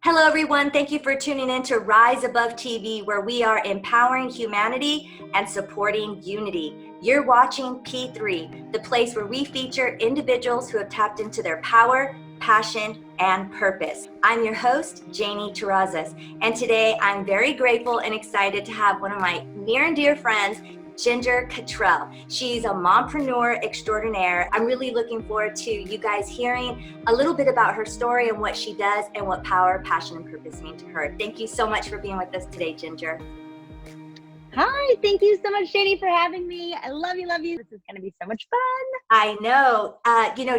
Hello, everyone. Thank you for tuning in to Rise Above TV, where we are empowering humanity and supporting unity. You're watching P3, the place where we feature individuals who have tapped into their power, passion, and purpose. I'm your host, Janie Terrazas, and today I'm very grateful and excited to have one of my near and dear friends, Ginger Cottrell. She's a mompreneur extraordinaire. I'm really looking forward to you guys hearing a little bit about her story and what she does and what power, passion, and purpose mean to her. Thank you so much for being with us today, Ginger. Hi, thank you so much, Janie, for having me. I love you, love you. This is going to be so much fun. I know.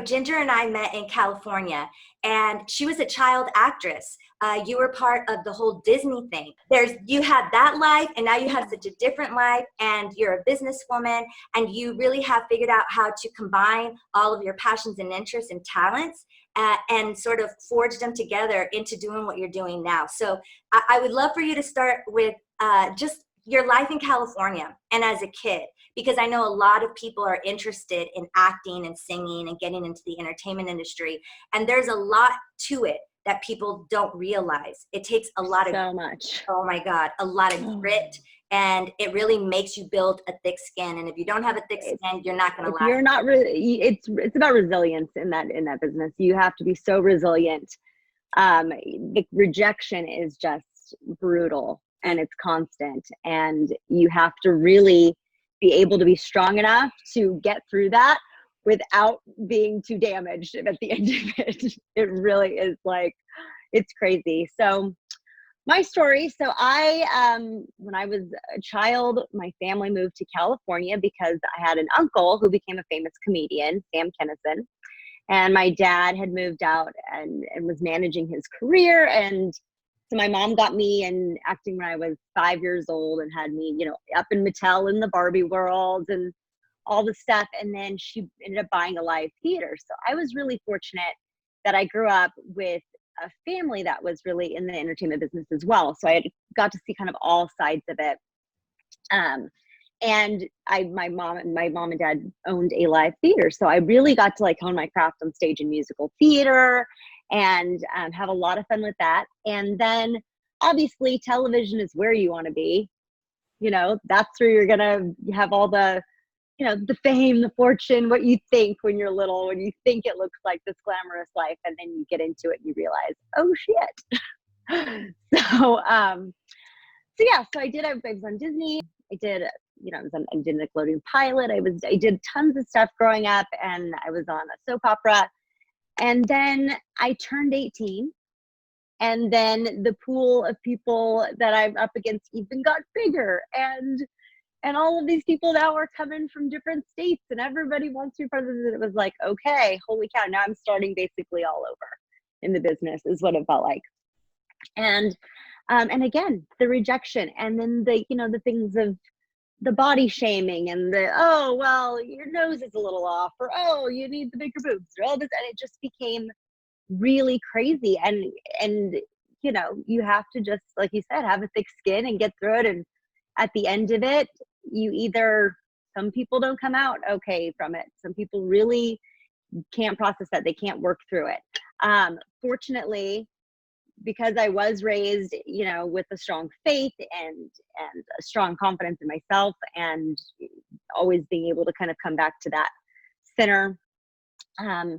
Ginger and I met in California, and she was a child actress. You were part of the whole Disney thing. You had that life, and now you have such a different life, and you're a businesswoman, and you really have figured out how to combine all of your passions and interests and talents and sort of forge them together into doing what you're doing now. So I would love for you to start with just your life in California and as a kid, because I know a lot of people are interested in acting and singing and getting into the entertainment industry. And there's a lot to it that people don't realize. It takes a lot of, so much. Oh my God, a lot of grit. And it really makes you build a thick skin. And if you don't have a thick skin, you're not going to last. You're not really, it's about resilience in that business. You have to be so resilient. The rejection is just brutal. And it's constant, and you have to really be able to be strong enough to get through that without being too damaged at the end of it. It really is like, it's crazy. So my story, when I was a child, my family moved to California because I had an uncle who became a famous comedian, Sam Kinison, and my dad had moved out and was managing his career. And so my mom got me in acting when I was 5 years old and had me, up in Mattel in the Barbie world and all the stuff. And then she ended up buying a live theater. So I was really fortunate that I grew up with a family that was really in the entertainment business as well. So I got to see kind of all sides of it. And my mom and dad owned a live theater. So I really got to hone my craft on stage and musical theater and have a lot of fun with that. And then obviously television is where you want to be. That's where you're going to have all the, the fame, the fortune, what you think when you're little, when you think it looks like this glamorous life. And then you get into it and you realize, oh shit. So I was on Disney. I did a Nickelodeon pilot. I did tons of stuff growing up, and I was on a soap opera. And then I turned 18, and then the pool of people that I'm up against even got bigger, and all of these people now are coming from different states, and everybody wants to be part of it. It was like, okay, holy cow, now I'm starting basically all over in the business is what it felt like. And again, the rejection, and then the things of the body shaming and oh, well, your nose is a little off, or oh, you need the bigger boobs, or all this. And it just became really crazy. And you have to just, like you said, have a thick skin and get through it. And at the end of it, some people don't come out okay from it. Some people really can't process that. They can't work through it. Fortunately, because I was raised, with a strong faith and a strong confidence in myself, and always being able to kind of come back to that center. I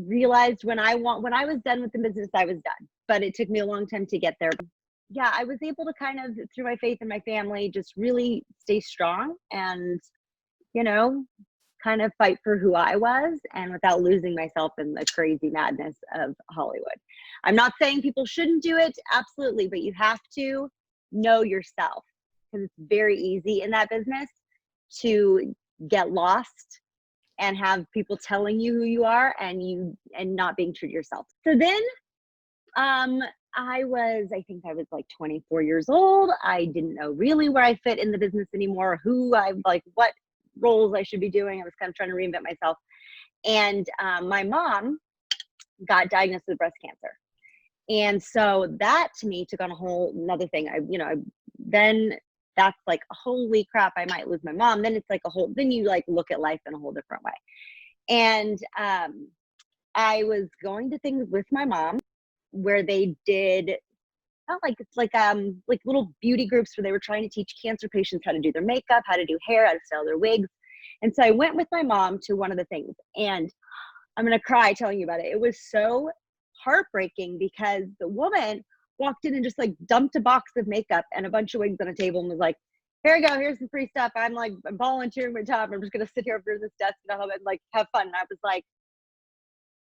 realized when I was done with the business, I was done, but it took me a long time to get there. Yeah, I was able to kind of, through my faith and my family, just really stay strong and, kind of fight for who I was, and without losing myself in the crazy madness of Hollywood. I'm not saying people shouldn't do it, absolutely, but you have to know yourself, because it's very easy in that business to get lost and have people telling you who you are and not being true to yourself. So then I think I was like 24 years old. I didn't know really where I fit in the business anymore, what roles I should be doing. I was kind of trying to reinvent myself. And my mom got diagnosed with breast cancer. And so that to me took on a whole another thing. Then that's like, holy crap, I might lose my mom. Then it's like then you look at life in a whole different way. And I was going to things with my mom where they did not like, it's like little beauty groups where they were trying to teach cancer patients how to do their makeup, how to do hair, how to style their wigs. And so I went with my mom to one of the things, and I'm going to cry telling you about it. It was so heartbreaking because the woman walked in and just like dumped a box of makeup and a bunch of wigs on a table and was like, here you go, here's some free stuff. I'm volunteering my time. I'm just going to sit here over this desk and like have fun. And I was like,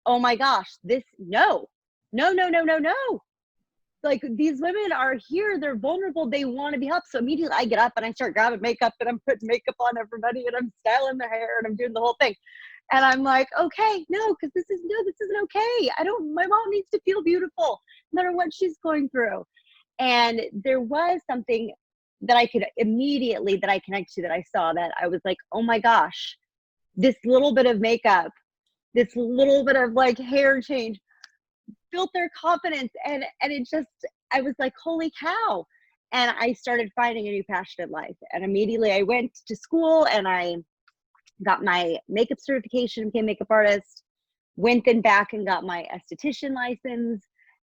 oh my gosh, no. Like, these women are here, they're vulnerable, they want to be helped. So immediately I get up and I start grabbing makeup and I'm putting makeup on everybody and I'm styling their hair and I'm doing the whole thing. And I'm like, okay, no, because this isn't okay. My mom needs to feel beautiful no matter what she's going through. And there was something that I connect to, that I saw, that I was like, oh my gosh, this little bit of makeup, this little bit of like hair change built their confidence. And it just, I was like, holy cow. And I started finding a new passion in life. And immediately I went to school and I got my makeup certification, became a makeup artist, went then back and got my esthetician license.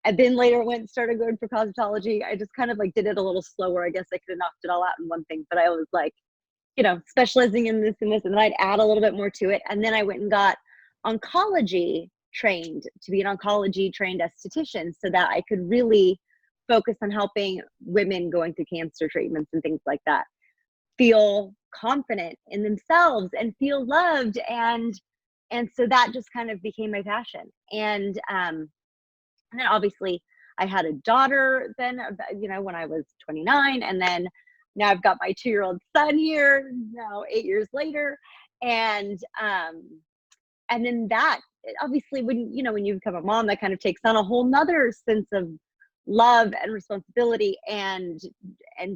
And then later started going for cosmetology. I just kind of like did it a little slower. I guess I could have knocked it all out in one thing, but I was like, specializing in this and this, and then I'd add a little bit more to it. And then I went and got oncology trained to be an oncology trained esthetician so that I could really focus on helping women going through cancer treatments and things like that feel confident in themselves and feel loved. And so that just kind of became my passion. And then obviously I had a daughter then, when I was 29, and then now I've got my 2-year-old son here now 8 years later. And then that obviously when you become a mom, that kind of takes on a whole nother sense of love and responsibility and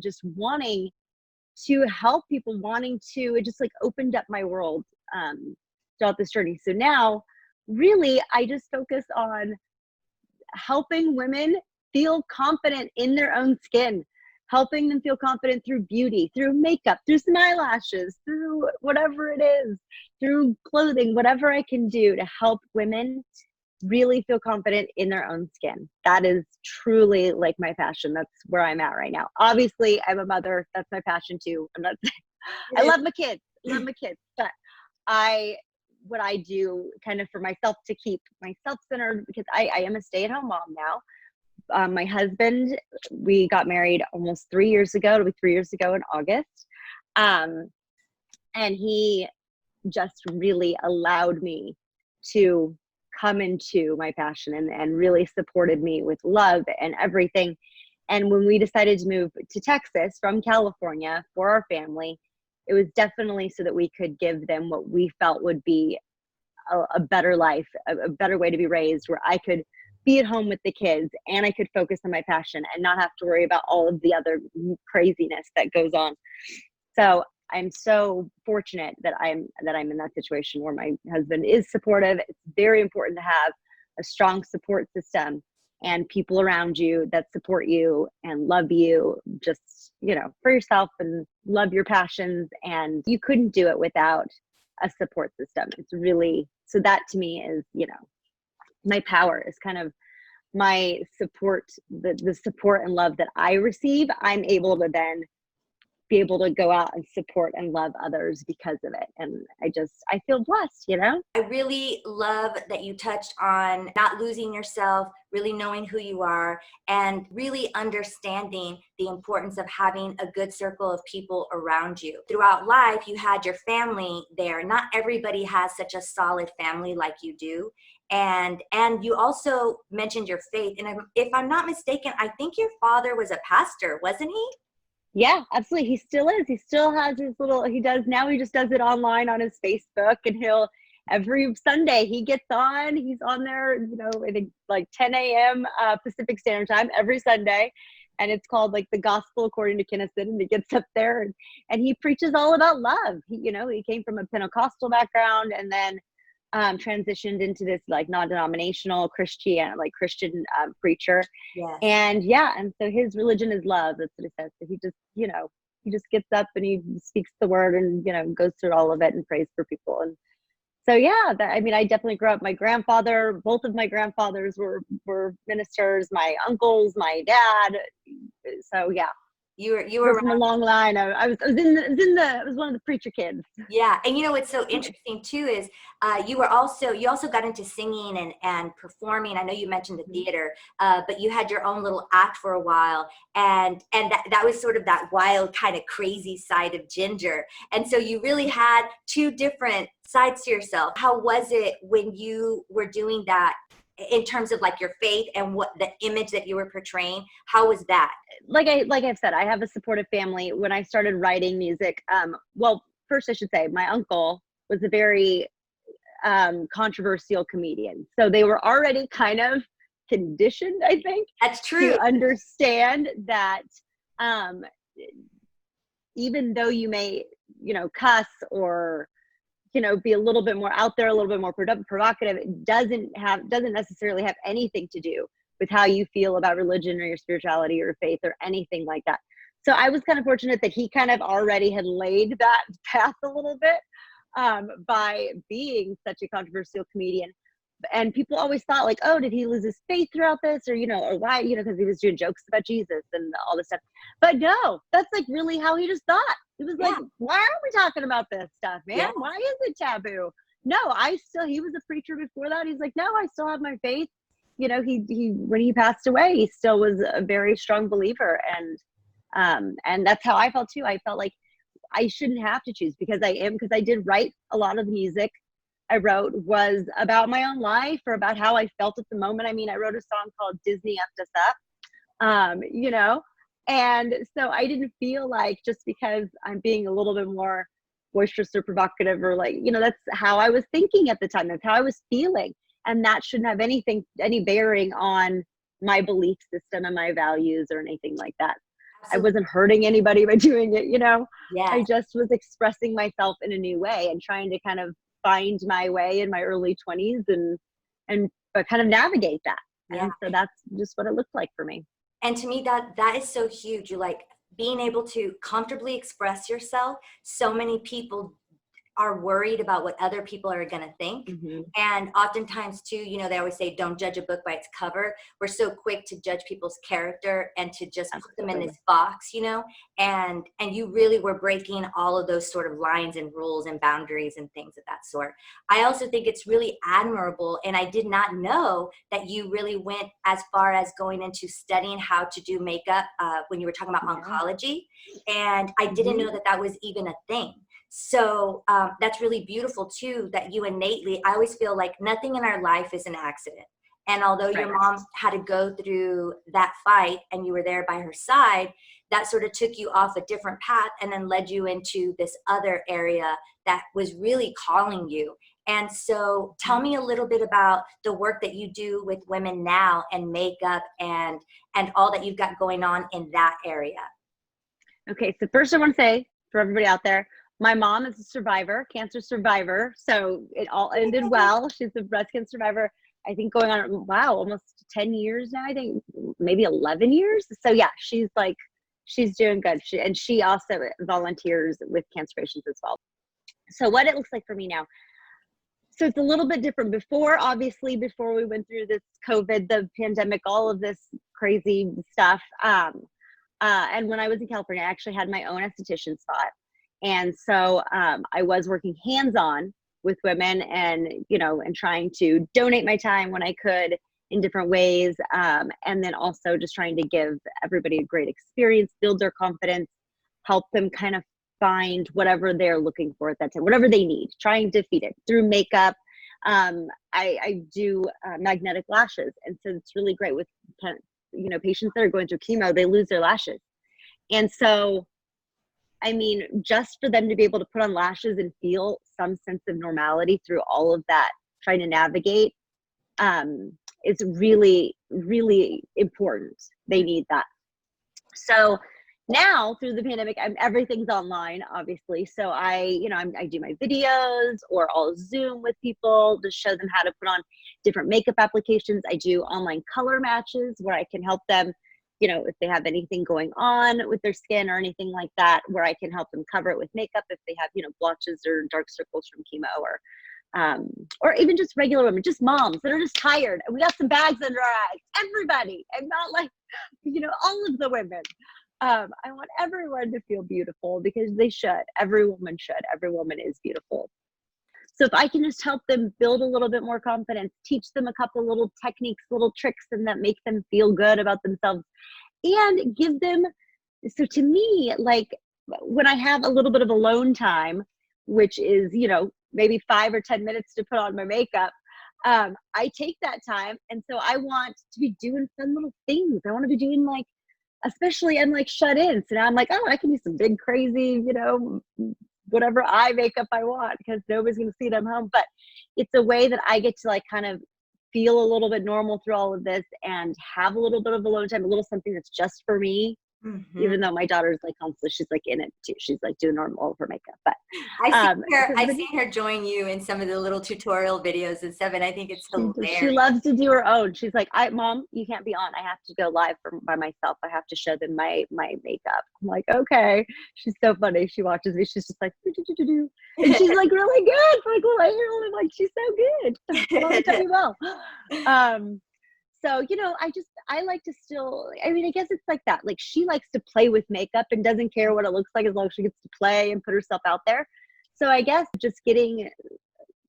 just wanting to help people, it just like opened up my world throughout this journey. So now really I just focus on helping women feel confident in their own skin, helping them feel confident through beauty, through makeup, through some eyelashes, through whatever it is, through clothing, whatever I can do to help women really feel confident in their own skin. That is truly like my passion. That's where I'm at right now. Obviously, I'm a mother. That's my passion too. I'm not saying I love my kids, but what I do kind of for myself to keep myself centered, because I am a stay-at-home mom now. My husband, we got married almost 3 years ago. It'll be 3 years ago in August. And he just really allowed me to come into my passion and really supported me with love and everything. And when we decided to move to Texas from California for our family, it was definitely so that we could give them what we felt would be a better life, a better way to be raised, where I could be at home with the kids and I could focus on my passion and not have to worry about all of the other craziness that goes on. So I'm so fortunate that I'm in that situation where my husband is supportive. It's very important to have a strong support system and people around you that support you and love you just, for yourself and love your passions. And you couldn't do it without a support system. It's really, so that to me is, my power is kind of my support, the support and love that I receive. I'm able to then be able to go out and support and love others because of it. And I feel blessed, I really love that you touched on not losing yourself, really knowing who you are, and really understanding the importance of having a good circle of people around you. Throughout life, you had your family there. Not everybody has such a solid family like you do. And you also mentioned your faith. And if I'm not mistaken, I think your father was a pastor, wasn't he? Yeah, absolutely. He still is. He still has his he just does it online on his Facebook, and every Sunday he gets on, he's on there, I think like 10 a.m. Pacific Standard Time every Sunday. And it's called like the Gospel According to Kinnison. And he gets up there and he preaches all about love. He came from a Pentecostal background and then transitioned into this like non-denominational Christian preacher. Yes. And so his religion is love. That's what it says. So he just gets up and he speaks the word and goes through all of it and prays for people. And So yeah, I mean, I definitely grew up. Both of my grandfathers were ministers. My uncles, my dad. So yeah, You grew were up from a long line. I was one of the preacher kids. Yeah, and you know what's so interesting too is you also got into singing and performing. I know you mentioned the theater, but you had your own little act for a while, and that was sort of that wild kind of crazy side of Ginger. And so you really had two different sides to yourself. How was it when you were doing that in terms of like your faith and what the image that you were portraying? How was that? Like I've said, I have a supportive family. When I started writing music, well, first I should say my uncle was a very controversial comedian. So they were already kind of conditioned, I think, That's true. to understand that um, even though you may, cuss or, be a little bit more out there, a little bit more provocative, it doesn't necessarily have anything to do with how you feel about religion or your spirituality or faith or anything like that. So I was kind of fortunate that he kind of already had laid that path a little bit by being such a controversial comedian. And people always thought like, oh, did he lose his faith throughout this? Or, or why, because he was doing jokes about Jesus and all this stuff. But no, that's like really how he just thought. He was like, why are we talking about this stuff, man? Yeah. Why is it taboo? No, he was a preacher before that. He's like, no, I still have my faith. He when he passed away, he still was a very strong believer. And that's how I felt too. I felt like I shouldn't have to choose because I did write a lot of the music I wrote was about my own life or about how I felt at the moment. I mean, I wrote a song called Disney Effed Us Up, and so I didn't feel like just because I'm being a little bit more boisterous or provocative or like, that's how I was thinking at the time. That's how I was feeling. And that shouldn't have any bearing on my belief system and my values or anything like that. Absolutely. I wasn't hurting anybody by doing it, Yes. I just was expressing myself in a new way and trying to kind of find my way in my early 20s and kind of navigate that. Yeah. And so that's just what it looked like for me. And to me, that is so huge. You like being able to comfortably express yourself. So many people are worried about what other people are going to think. Mm-hmm. And oftentimes too, they always say, don't judge a book by its cover. We're so quick to judge people's character and to just put them in this box, and you really were breaking all of those sort of lines and rules and boundaries and things of that sort. I also think it's really admirable. And I did not know that you really went as far as going into studying how to do makeup when you were talking about oncology. And I didn't know that was even a thing. So that's really beautiful too, that you innately, I always feel like nothing in our life is an accident. And although your mom had to go through that fight and you were there by her side, that sort of took you off a different path and then led you into this other area that was really calling you. And so tell me a little bit about the work that you do with women now and makeup and all that you've got going on in that area. Okay, so first I want to say for everybody out there, my mom is a cancer survivor. So it all ended well. She's a breast cancer survivor, I think going on, almost 10 years now, I think maybe 11 years. So yeah, she's doing good. She also volunteers with cancer patients as well. So what it looks like for me now. So it's a little bit different before we went through this COVID, the pandemic, all of this crazy stuff. And when I was in California, I actually had my own esthetician spot. And so I was working hands-on with women and trying to donate my time when I could in different ways. And then also just trying to give everybody a great experience, build their confidence, help them kind of find whatever they're looking for at that time, whatever they need, trying to feed it through makeup. I do magnetic lashes. And so it's really great with, patients that are going through chemo, they lose their lashes. And so I mean, just for them to be able to put on lashes and feel some sense of normality through all of that, trying to navigate, is really, really important. They need that. So now through the pandemic, everything's online, obviously. So I do my videos or I'll Zoom with people to show them how to put on different makeup applications. I do online color matches where I can help them, if they have anything going on with their skin or anything like that, where I can help them cover it with makeup if they have, blotches or dark circles from chemo or or even just regular women, just moms that are just tired and we got some bags under our eyes, everybody, and not like, all of the women. I want everyone to feel beautiful because they should. Every woman should. Every woman is beautiful. So if I can just help them build a little bit more confidence, teach them a couple little techniques, little tricks, and that make them feel good about themselves, and give them, so to me, like when I have a little bit of alone time, which is, maybe 5 or 10 minutes to put on my makeup, I take that time. And so I want to be doing fun little things. I want to be doing like, especially I'm like shut in. So now I'm like, oh, I can do some big, crazy, whatever eye makeup I want because nobody's going to see it at home. But it's a way that I get to like kind of feel a little bit normal through all of this and have a little bit of alone time, a little something that's just for me. Mm-hmm. Even though my daughter's like constantly, she's like in it too. She's like doing all of her makeup. But I've seen her join you in some of the little tutorial videos and stuff, and I think it's hilarious. She loves to do her own. She's like, Mom, you can't be on. I have to go live by myself. I have to show them my makeup. I'm like, okay. She's so funny. She watches me. She's just like, do. And she's like really good for like a 8-year-old. I'm like, she's so good. Mom, tell me well. So, I like to still, I guess it's like that. Like she likes to play with makeup and doesn't care what it looks like as long as she gets to play and put herself out there. So I guess just getting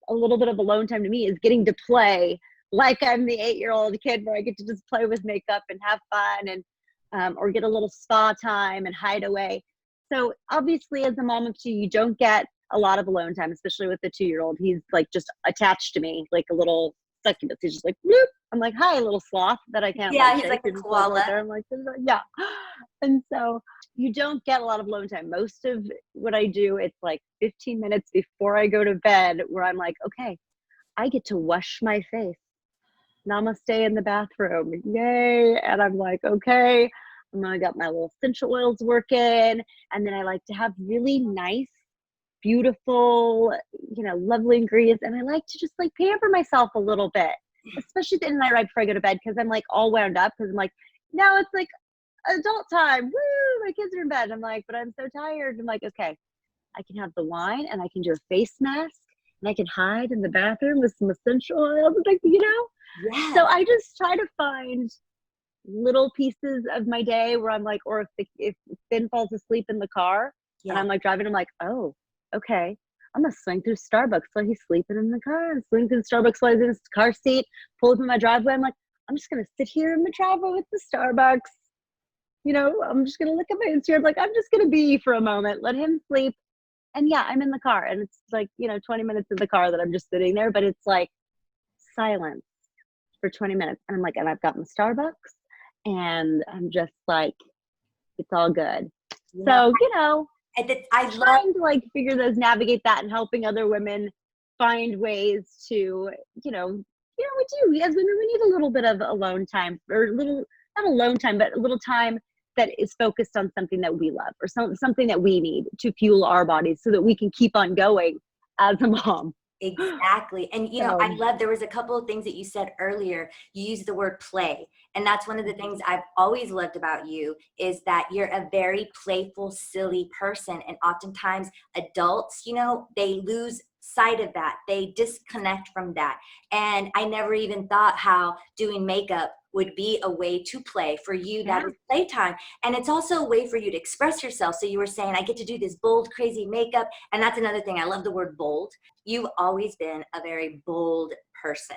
a little bit of alone time to me is getting to play like I'm the 8-year-old kid where I get to just play with makeup and have fun and, or get a little spa time and hide away. So obviously as a mom of 2, you don't get a lot of alone time, especially with the 2-year-old. He's like just attached to me like a little succubus. He's just like, bloop. I'm like, hi, little sloth that I can't. Yeah, he's like a koala. Right there. I'm like, yeah. And so you don't get a lot of alone time. Most of what I do, it's like 15 minutes before I go to bed where I'm like, okay, I get to wash my face. Namaste in the bathroom. Yay. And I'm like, okay, I got my little essential oils working. And then I like to have really nice, beautiful, lovely ingredients. And I like to just like pamper myself a little bit, especially at the end of the night right before I go to bed, because I'm like all wound up because I'm like, now it's like adult time. Woo, my kids are in bed. I'm like, but I'm so tired. I'm like, okay, I can have the wine and I can do a face mask and I can hide in the bathroom with some essential oils, like, Yeah. So I just try to find little pieces of my day where I'm like, or if Finn falls asleep in the car and I'm like driving, I'm like, oh, okay, I'm gonna swing through Starbucks while he's sleeping in the car, and swing through Starbucks while he's in his car seat, pull up in my driveway. I'm like, I'm just gonna sit here in the driveway with the Starbucks. I'm just gonna look at my Instagram. Like, I'm just gonna be for a moment, let him sleep. And yeah, I'm in the car, and it's like 20 minutes in the car that I'm just sitting there, but it's like silence for 20 minutes, and I'm like, and I've got my Starbucks, and I'm just like, it's all good. Yeah. So I trying to navigate that and helping other women find ways to, we do as women, we need a little bit of alone time, or not alone time, but a little time that is focused on something that we love or something that we need to fuel our bodies so that we can keep on going as a mom. Exactly. And, I love, there was a couple of things that you said earlier. You used the word play. And that's one of the things I've always loved about you is that you're a very playful, silly person. And oftentimes adults, they lose sight of that. They disconnect from that. And I never even thought how doing makeup would be a way to play for you. That is playtime. And it's also a way for you to express yourself. So you were saying, I get to do this bold, crazy makeup. And that's another thing. I love the word bold. You've always been a very bold person.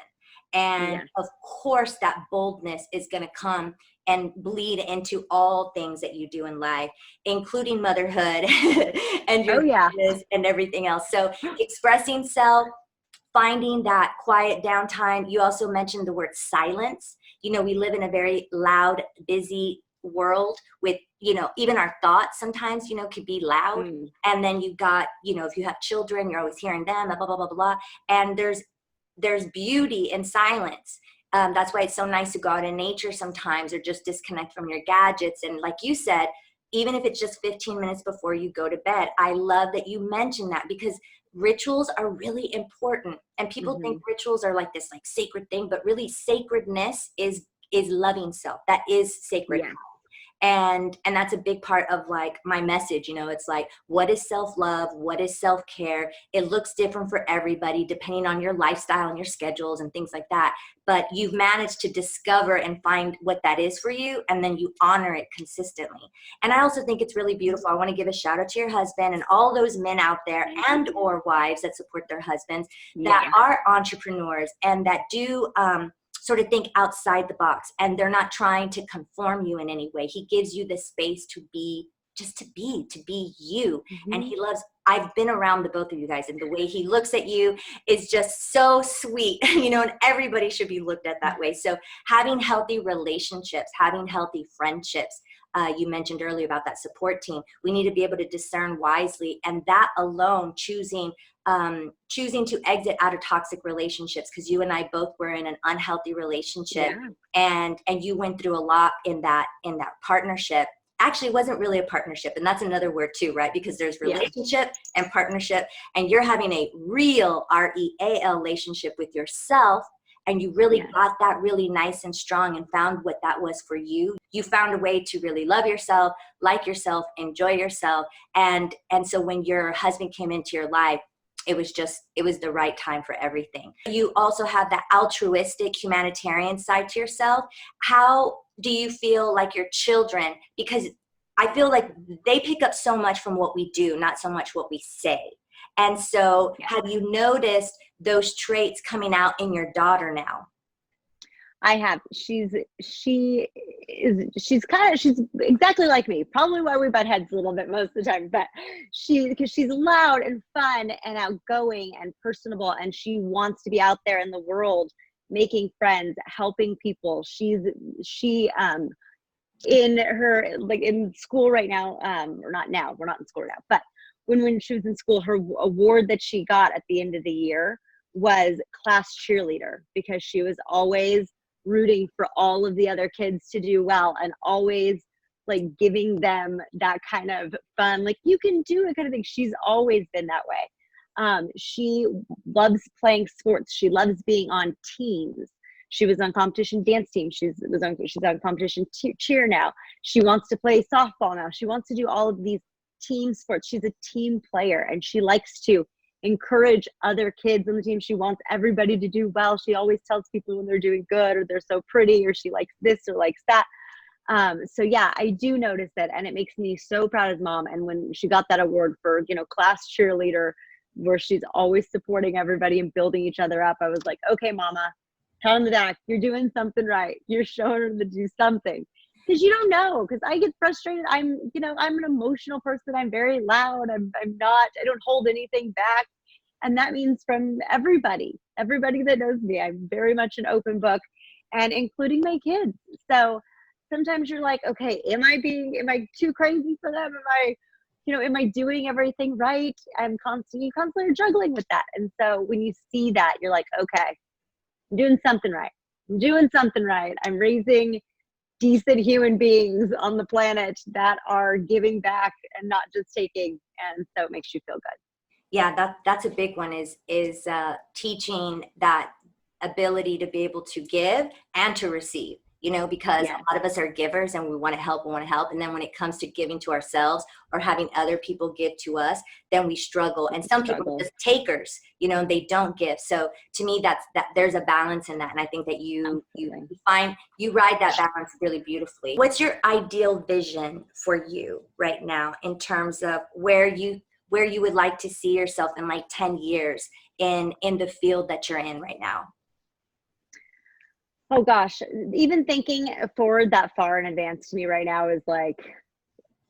And of course, that boldness is going to come and bleed into all things that you do in life, including motherhood and your business and everything else. So expressing self, finding that quiet downtime. You also mentioned the word silence. We live in a very loud, busy world with, even our thoughts sometimes, could be loud. And then you've got, if you have children, you're always hearing them, blah, blah, blah, blah, blah. And there's beauty in silence. That's why it's so nice to go out in nature sometimes, or just disconnect from your gadgets. And like you said, even if it's just 15 minutes before you go to bed, I love that you mentioned that, because rituals are really important. And people think rituals are like this sacred thing, but really sacredness is loving self. That is sacred. And that's a big part of like my message. It's like, what is self-love? What is self-care? It looks different for everybody depending on your lifestyle and your schedules and things like that, but you've managed to discover and find what that is for you, and then you honor it consistently. And I also think it's really beautiful. I want to give a shout out to your husband and all those men out there and or wives that support their husbands that are entrepreneurs and that do sort of think outside the box, and they're not trying to conform you in any way. He gives you the space to be, just to be you. And he loves, I've been around the both of you guys, and the way he looks at you is just so sweet, and everybody should be looked at that way. So having healthy relationships, having healthy friendships, you mentioned earlier about that support team, we need to be able to discern wisely, and that alone, choosing to exit out of toxic relationships, because you and I both were in an unhealthy relationship, and you went through a lot in that partnership. Actually, it wasn't really a partnership, and that's another word too, right? Because there's relationship and partnership, and you're having a real REAL relationship with yourself, and you really got that really nice and strong and found what that was for you. You found a way to really love yourself, like yourself, enjoy yourself, and so when your husband came into your life, it was the right time for everything. You also have that altruistic humanitarian side to yourself. How do you feel like your children, because I feel like they pick up so much from what we do, not so much what we say. And so have you noticed those traits coming out in your daughter now? I have. She's exactly like me. Probably why we butt heads a little bit most of the time, but because she's loud and fun and outgoing and personable, and she wants to be out there in the world, making friends, helping people. She in her, like in school right now, or not now, we're not in school now, but when she was in school, her award that she got at the end of the year was class cheerleader, because she was always rooting for all of the other kids to do well, and always like giving them that kind of fun, like you can do it kind of thing. She's always been that way. She loves playing sports. She loves being on teams. She was on competition dance team. She's on competition cheer now. She wants to play softball now. She wants to do all of these team sports. She's a team player, and she likes to encourage other kids on the team. She wants everybody to do well. She always tells people when they're doing good, or they're so pretty, or she likes this or likes that. So yeah, I do notice that, and it makes me so proud as mom. And when she got that award for, class cheerleader, where she's always supporting everybody and building each other up, I was like, okay, mama, pat on the back. You're doing something right. You're showing her to do something. Because you don't know, because I get frustrated. I'm an emotional person. I'm very loud. I don't hold anything back. And that means from everybody that knows me, I'm very much an open book, and including my kids. So sometimes you're like, okay, am I too crazy for them? Am I doing everything right? You constantly are juggling with that. And so when you see that, you're like, okay, I'm doing something right. I'm raising decent human beings on the planet that are giving back and not just taking. And so it makes you feel good. Yeah, that's a big one, is teaching that ability to be able to give and to receive, because a lot of us are givers and we want to help. And then when it comes to giving to ourselves or having other people give to us, then we struggle. And some people are just takers, they don't give. So to me, that there's a balance in that. And I think that you ride that balance really beautifully. What's your ideal vision for you right now in terms of where you would like to see yourself in like 10 years in the field that you're in right now? Oh gosh, even thinking forward that far in advance to me right now is like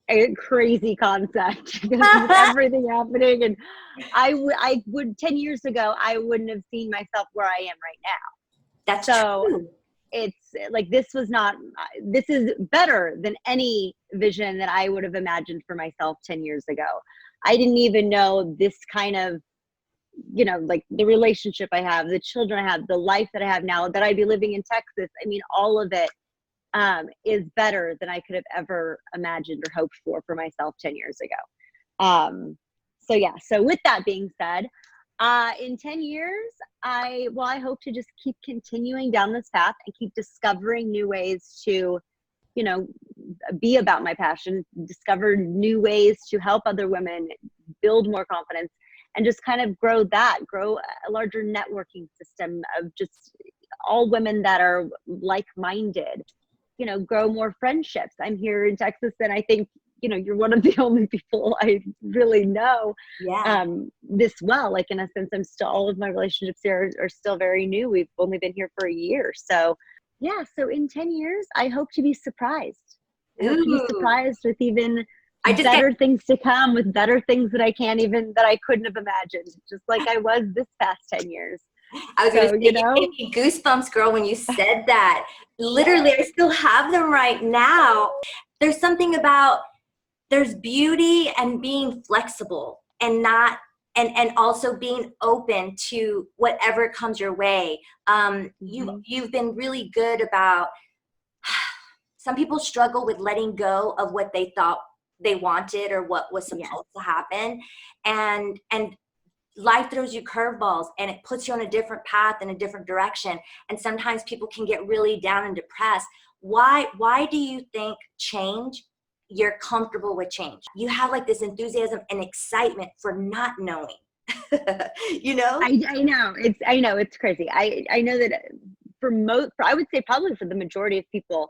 a crazy concept, because with everything happening. And I would 10 years ago, I wouldn't have seen myself where I am right now. That's true. It's like, this is better than any vision that I would have imagined for myself 10 years ago. I didn't even know this kind of, like the relationship I have, the children I have, the life that I have now, that I'd be living in Texas. I mean, all of it is better than I could have ever imagined or hoped for myself 10 years ago. So with that being said, in 10 years, I hope to just keep continuing down this path and keep discovering new ways to, be about my passion, discover new ways to help other women build more confidence, and just kind of grow a larger networking system of just all women that are like-minded, grow more friendships. I'm here in Texas, and I think, you're one of the only people I really know this well. Like, in a sense, all of my relationships here are still very new. We've only been here for a year. So yeah, so in 10 years, I hope to be surprised. I hope to be surprised with even better things to come, with better things that I couldn't have imagined, just like I was this past 10 years. I was going to say, you gave me goosebumps, girl, when you said that. Literally, I still have them right now. There's something about, there's beauty and being flexible and also being open to whatever comes your way. You've been really good about, some people struggle with letting go of what they thought they wanted or what was supposed to happen. And life throws you curveballs and it puts you on a different path in a different direction. And sometimes people can get really down and depressed. Why do you think you're comfortable with change? You have like this enthusiasm and excitement for not knowing. I know it's crazy. I know that I would say probably for the majority of people,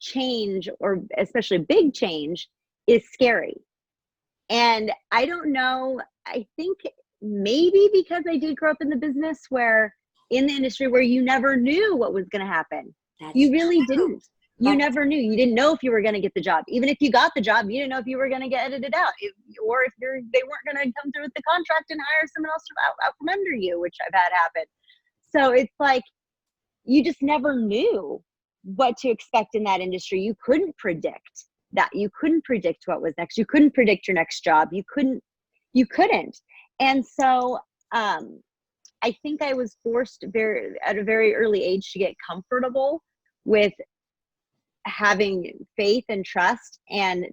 change, or especially big change, is scary. And I don't know, I think maybe because I did grow up in the business in the industry where you never knew what was going to happen. You really didn't. You never knew. You didn't know if you were going to get the job. Even if you got the job, you didn't know if you were going to get edited out, or if they weren't going to come through with the contract and hire someone else out from under you, which I've had happen. So it's like, you just never knew what to expect in that industry. You couldn't predict that. You couldn't predict what was next. You couldn't predict your next job. You couldn't. And so I think I was forced at a very early age to get comfortable with having faith and trust and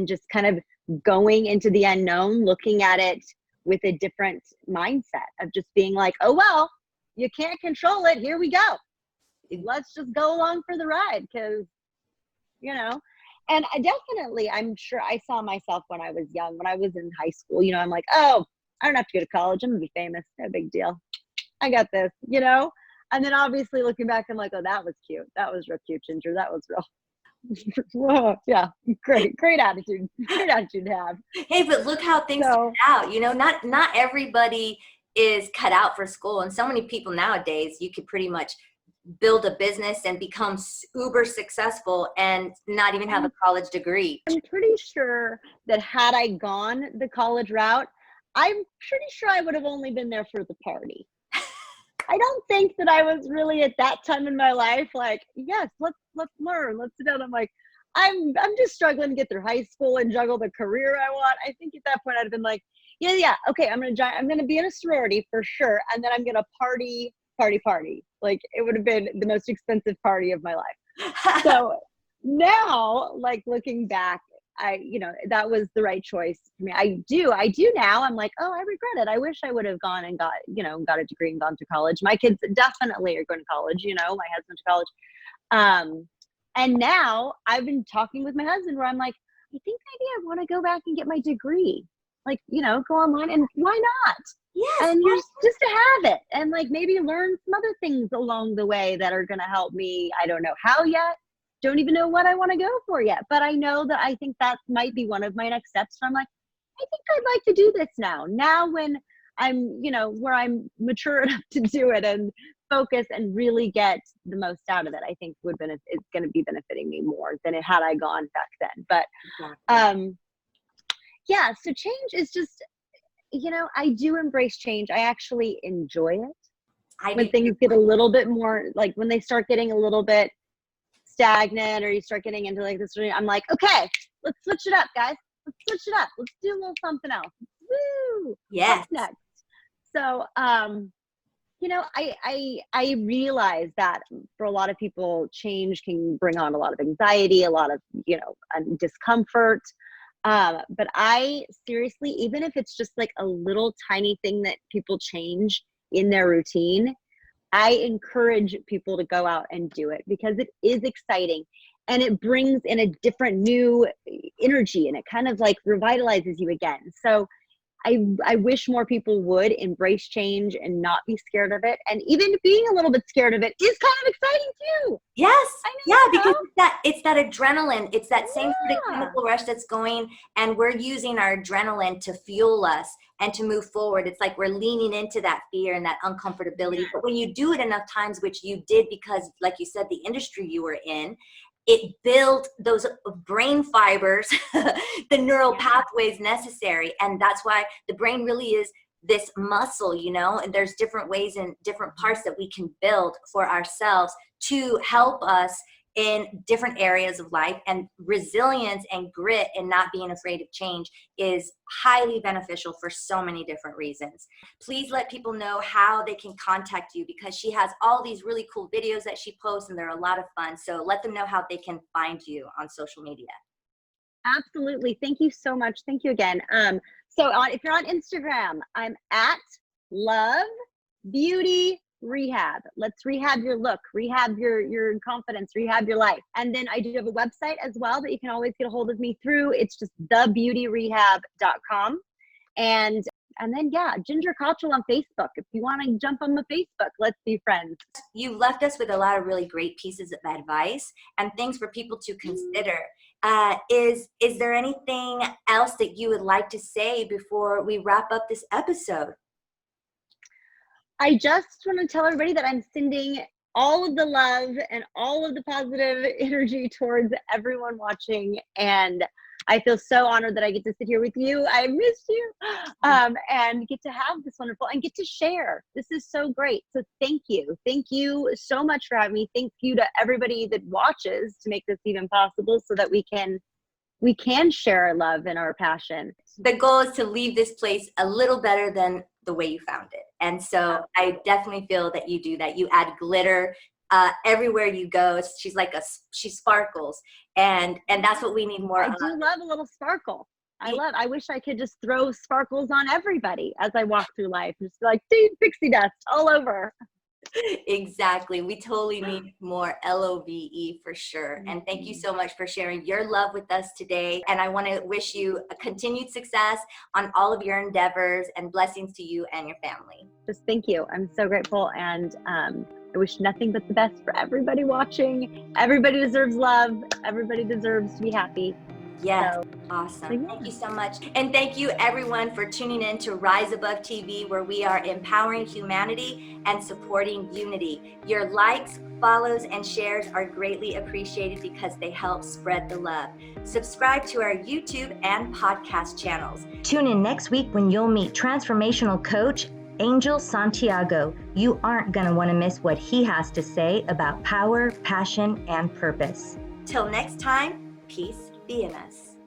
just kind of going into the unknown, looking at it with a different mindset of just being like, oh, well, you can't control it. Here we go. Let's just go along for the ride. Because, and I'm sure I saw myself when I was young, when I was in high school, I'm like, oh, I don't have to go to college. I'm gonna be famous. No big deal. I got this, And then obviously looking back, I'm like, oh, that was cute. That was real cute, Ginger. That was real. Whoa, yeah, great attitude. Great attitude to have. Hey, but look how things turn out. Not everybody is cut out for school, and so many people nowadays, you could pretty much build a business and become uber successful and not even have a college degree. I'm pretty sure that had I gone the college route, I'm pretty sure I would have only been there for the party. I don't think that I was really at that time in my life like, yes, let's learn, let's sit down. I'm like, I'm just struggling to get through high school and juggle the career I want. I think at that point I'd have been like, yeah, okay, I'm gonna be in a sorority for sure, and then I'm gonna party. Like, it would have been the most expensive party of my life. So now, like, looking back, that was the right choice for me. I do now. I'm like, oh, I regret it. I wish I would have gone and got a degree and gone to college. My kids definitely are going to college, my husband to college. And now I've been talking with my husband where I'm like, I think maybe I want to go back and get my degree. Like, go online, and why not? Yes. And just to have it, and like maybe learn some other things along the way that are going to help me. I don't know how yet. Don't even know what I want to go for yet, but I know that I think that might be one of my next steps. So I'm like, I think I'd like to do this now when I'm, where I'm mature enough to do it and focus and really get the most out of it. I think it's going to be benefiting me more than it had I gone back then. But, yeah, so change is just, I do embrace change. I actually enjoy it. When things get a little bit more, like when they start getting a little bit stagnant, or you start getting into like this, I'm like, okay, let's switch it up, guys. Let's switch it up. Let's do a little something else. Woo! Yes. What's next? So, I realize that for a lot of people, change can bring on a lot of anxiety, a lot of, discomfort. But I seriously, even if it's just like a little tiny thing that people change in their routine, I encourage people to go out and do it because it is exciting. and it brings in a different new energy, and it kind of like revitalizes you again. So I wish more people would embrace change and not be scared of it. And even being a little bit scared of it is kind of exciting too. Yes. I Yeah, know, because it's that adrenaline. It's that same sort of yeah. chemical rush that's going, and we're using our adrenaline to fuel us and to move forward. It's like we're leaning into that fear and that uncomfortability. But when you do it enough times, which you did because, like you said, the industry you were in, it built those brain fibers, the neural pathways necessary. And that's why the brain really is this muscle, you know, and there's different ways and different parts that we can build for ourselves to help us in different areas of life. And resilience and grit and not being afraid of change is highly beneficial for so many different reasons. Please let people know how they can contact you, because she has all these really cool videos that she posts and they're a lot of fun. So let them know how they can find you on social media. Absolutely. Thank you so much. Thank you again. If you're on Instagram, I'm at Love Beauty Rehab. Let's rehab your look, rehab your confidence, rehab your life. And then I do have a website as well that you can always get a hold of me through. It's just TheBeautyRehab.com. And then, Ginger Cottrell on Facebook. If you want to jump on the Facebook, let's be friends. You left us with a lot of really great pieces of advice and things for people to consider. Is there anything else that you would like to say before we wrap up this episode? I just want to tell everybody that I'm sending all of the love and all of the positive energy towards everyone watching. And I feel so honored that I get to sit here with you. I missed you. And get to have this wonderful and get to share. This is so great. So thank you. Thank you so much for having me. Thank you to everybody that watches to make this even possible so that we can share our love and our passion. The goal is to leave this place a little better than the way you found it. And so I definitely feel that you do that. You add glitter everywhere you go. She sparkles. And that's what we need more of. I do love a little sparkle. I wish I could just throw sparkles on everybody as I walk through life. Just like pixie dust all over. Exactly. We totally need more LOVE for sure. And thank you so much for sharing your love with us today. And I want to wish you a continued success on all of your endeavors, and blessings to you and your family. Just thank you. I'm so grateful. And I wish nothing but the best for everybody watching. Everybody deserves love. Everybody deserves to be happy. Yes. So, awesome. Thank you so much. And thank you everyone for tuning in to Rise Above TV, where we are empowering humanity and supporting unity. Your likes, follows, and shares are greatly appreciated because they help spread the love. Subscribe to our YouTube and podcast channels. Tune in next week when you'll meet transformational coach Angel Santiago. You aren't going to want to miss what he has to say about power, passion, and purpose. Till next time, peace be in us.